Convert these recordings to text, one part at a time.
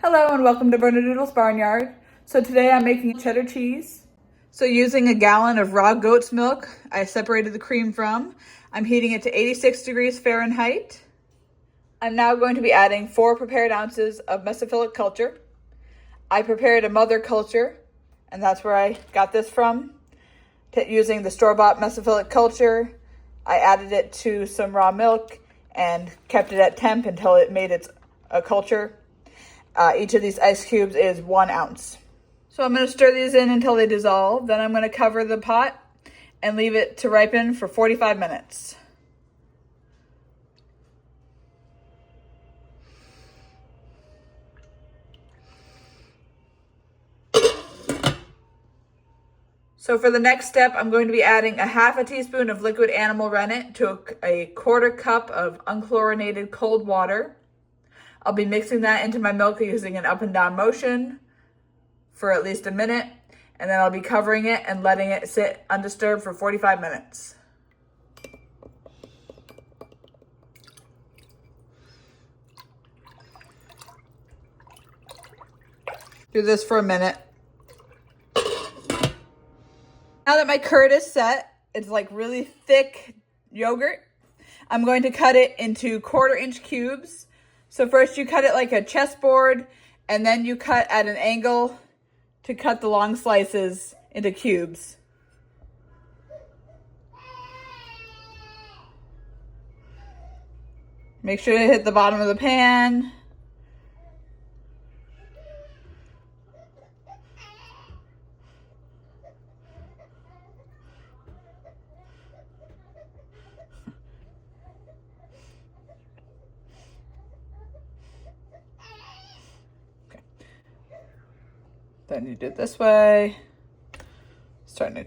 Hello and welcome to Bernadoodle's Barnyard. So today I'm making cheddar cheese. So using a gallon of raw goat's milk, I separated the cream from. I'm heating it to 86 degrees Fahrenheit. I'm now going to be adding 4 prepared ounces of mesophilic culture. I prepared a mother culture, and that's where I got this from. Using the store-bought mesophilic culture, I added it to some raw milk and kept it at temp until it made a culture. Each of these ice cubes is 1 ounce. So I'm going to stir these in until they dissolve. Then I'm going to cover the pot and leave it to ripen for 45 minutes. So for the next step, I'm going to be adding a half a teaspoon of liquid animal rennet to a quarter cup of unchlorinated cold water. I'll be mixing that into my milk using an up and down motion for at least a minute, and then I'll be covering it and letting it sit undisturbed for 45 minutes. Do this for a minute. Now that my curd is set, it's like really thick yogurt. I'm going to cut it into 1/4-inch cubes. So first you cut it like a chessboard, and then you cut at an angle to cut the long slices into cubes. Make sure to hit the bottom of the pan. Then you do it this way. It's starting to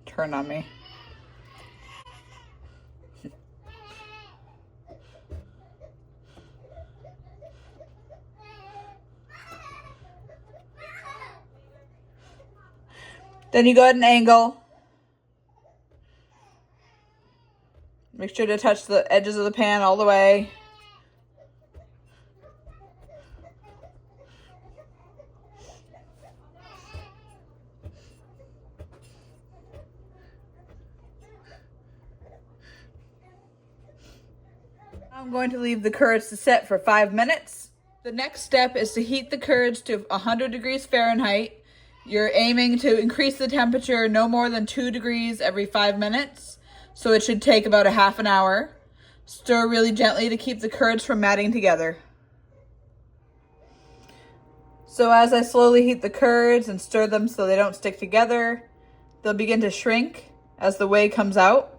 turn on me. Then you go at an angle. Make sure to touch the edges of the pan all the way. I'm going to leave the curds to set for 5 minutes. The next step is to heat the curds to 100 degrees Fahrenheit. You're aiming to increase the temperature no more than 2 degrees every 5 minutes. So it should take about a half an hour. Stir really gently to keep the curds from matting together. So as I slowly heat the curds and stir them so they don't stick together, they'll begin to shrink as the whey comes out.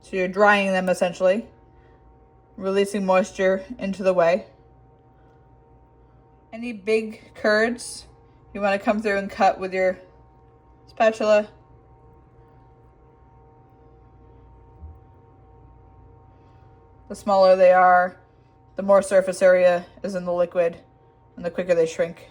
So you're drying them essentially, releasing moisture into the whey. Any big curds, you want to come through and cut with your spatula. The smaller they are, the more surface area is in the liquid, and the quicker they shrink.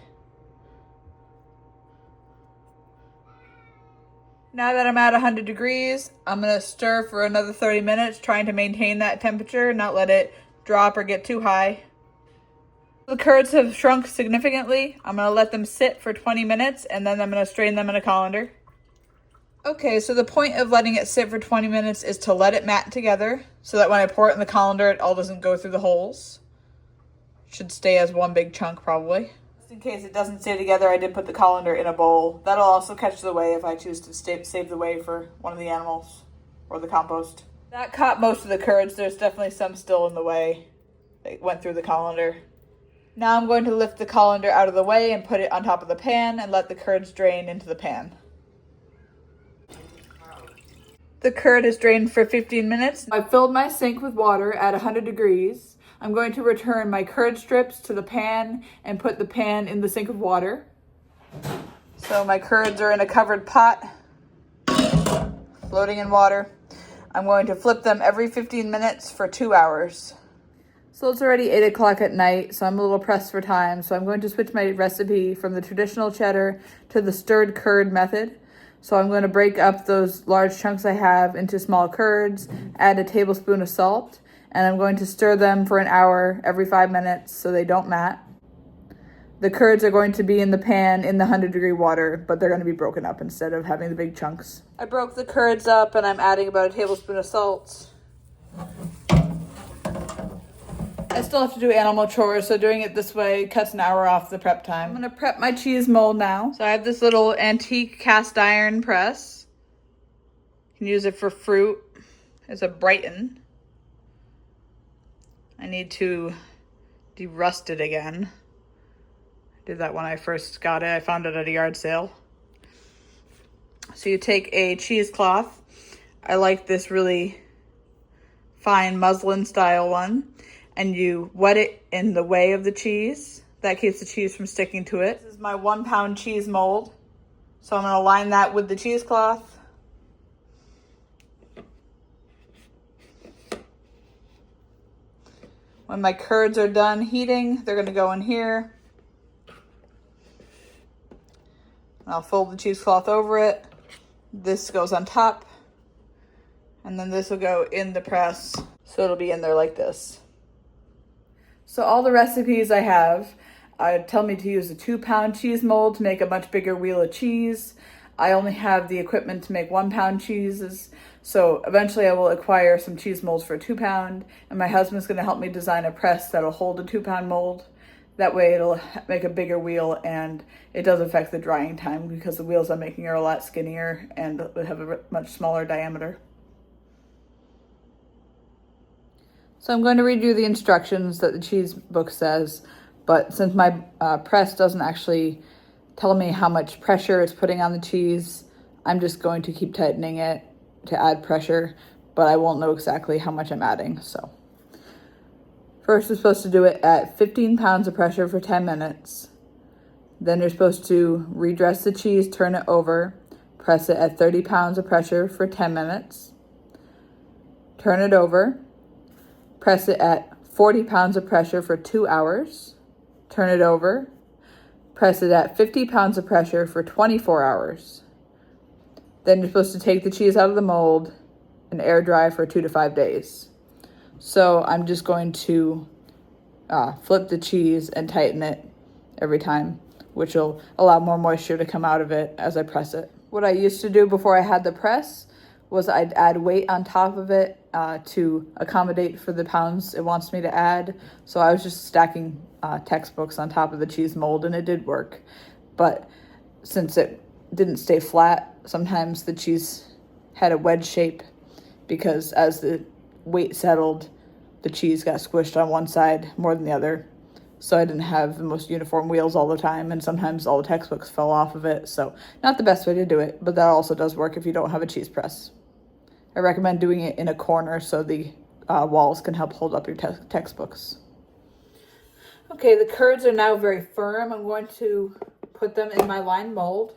Now that I'm at 100 degrees, I'm going to stir for another 30 minutes, trying to maintain that temperature, not let it drop or get too high. The curds have shrunk significantly. I'm going to let them sit for 20 minutes, and then I'm going to strain them in a colander. Okay, so the point of letting it sit for 20 minutes is to let it mat together, so that when I pour it in the colander, it all doesn't go through the holes. Should stay as one big chunk, probably. In case it doesn't stay together, I did put the colander in a bowl. That'll also catch the whey if I choose to save the whey for one of the animals or the compost. That caught most of the curds. There's definitely some still in the whey that went through the colander. Now I'm going to lift the colander out of the whey and put it on top of the pan and let the curds drain into the pan. The curd is drained for 15 minutes. I filled my sink with water at 100 degrees. I'm going to return my curd strips to the pan and put the pan in the sink of water. So my curds are in a covered pot, floating in water. I'm going to flip them every 15 minutes for 2 hours. So it's already 8 o'clock at night, so I'm a little pressed for time. So I'm going to switch my recipe from the traditional cheddar to the stirred curd method. So I'm going to break up those large chunks I have into small curds, add a tablespoon of salt, and I'm going to stir them for an hour every 5 minutes so they don't mat. The curds are going to be in the pan in the 100-degree water, but they're going to be broken up instead of having the big chunks. I broke the curds up and I'm adding about a tablespoon of salt. I still have to do animal chores, so doing it this way cuts an hour off the prep time. I'm going to prep my cheese mold now. So I have this little antique cast iron press. You can use it for fruit. It's a Brighton. I need to derust it again. Did that when I first got it. I found it at a yard sale. So you take a cheesecloth. I like this really fine muslin style one. And you wet it in the way of the cheese. That keeps the cheese from sticking to it. This is my 1 pound cheese mold. So I'm going to line that with the cheesecloth. When my curds are done heating, they're going to go in here. I'll fold the cheesecloth over it. This goes on top. And then this will go in the press. So it'll be in there like this. So all the recipes I have tell me to use a 2 pound cheese mold to make a much bigger wheel of cheese. I only have the equipment to make 1 pound cheeses. So eventually I will acquire some cheese molds for a 2 pound. And my husband's going to help me design a press that'll hold a 2 pound mold. That way it'll make a bigger wheel, and it does affect the drying time because the wheels I'm making are a lot skinnier and have a much smaller diameter. So I'm going to read you the instructions that the cheese book says, but since my press doesn't actually tell me how much pressure it's putting on the cheese, I'm just going to keep tightening it to add pressure, but I won't know exactly how much I'm adding, so. First, you're supposed to do it at 15 pounds of pressure for 10 minutes. Then you're supposed to redress the cheese, turn it over, press it at 30 pounds of pressure for 10 minutes. Turn it over, press it at 40 pounds of pressure for 2 hours. Turn it over, press it at 50 pounds of pressure for 24 hours. Then you're supposed to take the cheese out of the mold and air dry for 2 to 5 days. So I'm just going to flip the cheese and tighten it every time, which will allow more moisture to come out of it as I press it. What I used to do before I had the press was I'd add weight on top of it to accommodate for the pounds it wants me to add. So I was just stacking textbooks on top of the cheese mold, and it did work. But since it didn't stay flat, sometimes the cheese had a wedge shape because as the weight settled, the cheese got squished on one side more than the other. So I didn't have the most uniform wheels all the time, and sometimes all the textbooks fell off of it. So not the best way to do it, but that also does work if you don't have a cheese press. I recommend doing it in a corner so the walls can help hold up your textbooks. Okay, the curds are now very firm. I'm going to put them in my lined mold.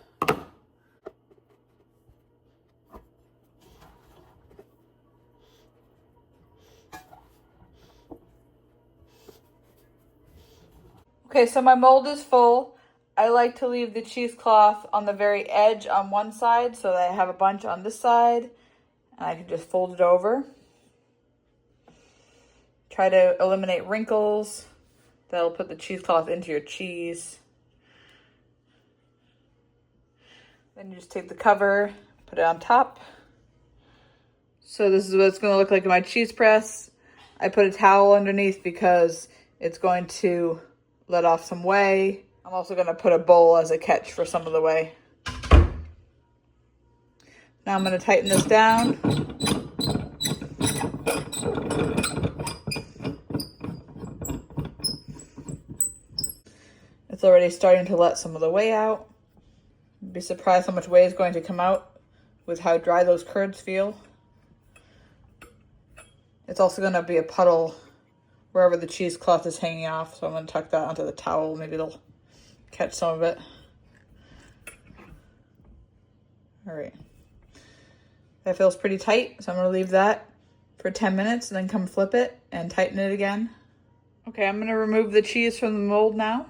Okay, so my mold is full. I like to leave the cheesecloth on the very edge on one side so that I have a bunch on this side, and I can just fold it over. Try to eliminate wrinkles. That'll put the cheesecloth into your cheese. Then you just take the cover, put it on top. So this is what it's going to look like in my cheese press. I put a towel underneath because it's going to let off some whey. I'm also going to put a bowl as a catch for some of the whey. Now I'm going to tighten this down. It's already starting to let some of the whey out. You'd be surprised how much whey is going to come out with how dry those curds feel. It's also going to be a puddle wherever the cheesecloth is hanging off. So I'm going to tuck that onto the towel. Maybe it'll catch some of it. All right. That feels pretty tight. So I'm going to leave that for 10 minutes and then come flip it and tighten it again. Okay, I'm going to remove the cheese from the mold now.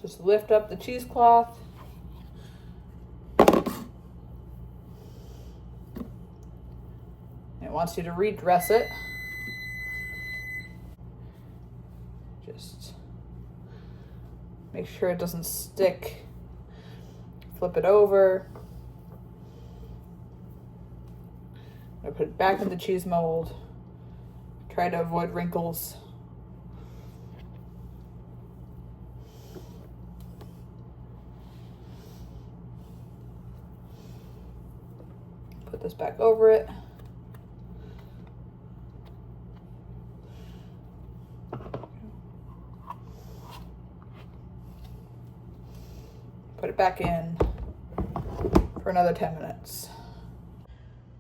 Just lift up the cheesecloth. It wants you to redress it. Just make sure it doesn't stick. Flip it over. I put it back in the cheese mold. Try to avoid wrinkles. Put this back over it. Put it back in for another 10 minutes.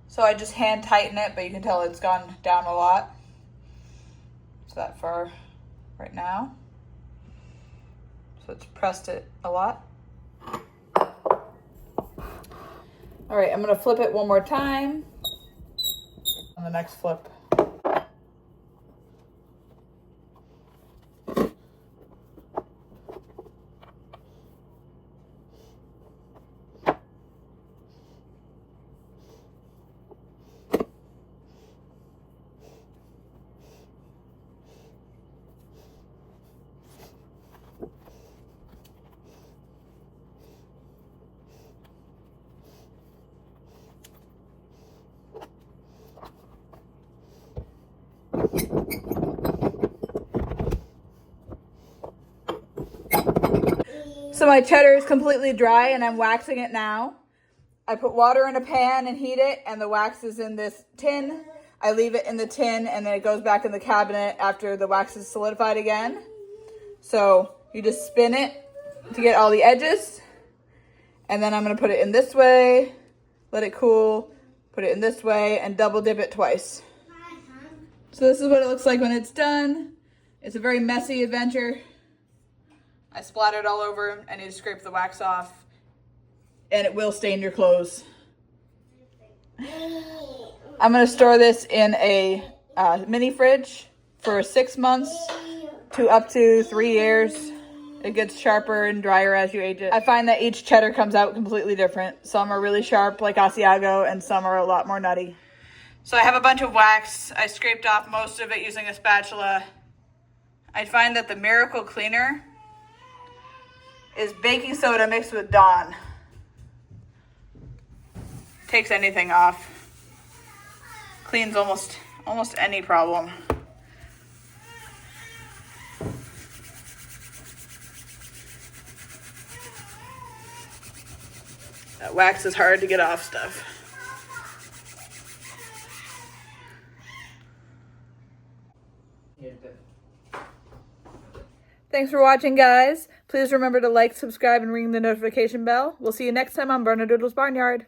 So I just hand tighten it, but you can tell it's gone down a lot. So that far right now. So it's pressed it a lot. All right, I'm gonna flip it one more time on the next flip. So my cheddar is completely dry and I'm waxing it now. I put water in a pan and heat it, and the wax is in this tin. I leave it in the tin and then it goes back in the cabinet after the wax is solidified again. So you just spin it to get all the edges. And then I'm gonna put it in this way, let it cool, put it in this way, and double dip it twice. So this is what it looks like when it's done. It's a very messy adventure. I splattered all over. I need to scrape the wax off, and it will stain your clothes. I'm gonna store this in a mini fridge for 6 months to up to 3 years. It gets sharper and drier as you age it. I find that each cheddar comes out completely different. Some are really sharp like Asiago, and some are a lot more nutty. So I have a bunch of wax. I scraped off most of it using a spatula. I find that the miracle cleaner is baking soda mixed with Dawn. Takes anything off. Cleans almost any problem. That wax is hard to get off stuff. Thanks for watching, guys. Please remember to like, subscribe, and ring the notification bell. We'll see you next time on Bernadoodle's Barnyard.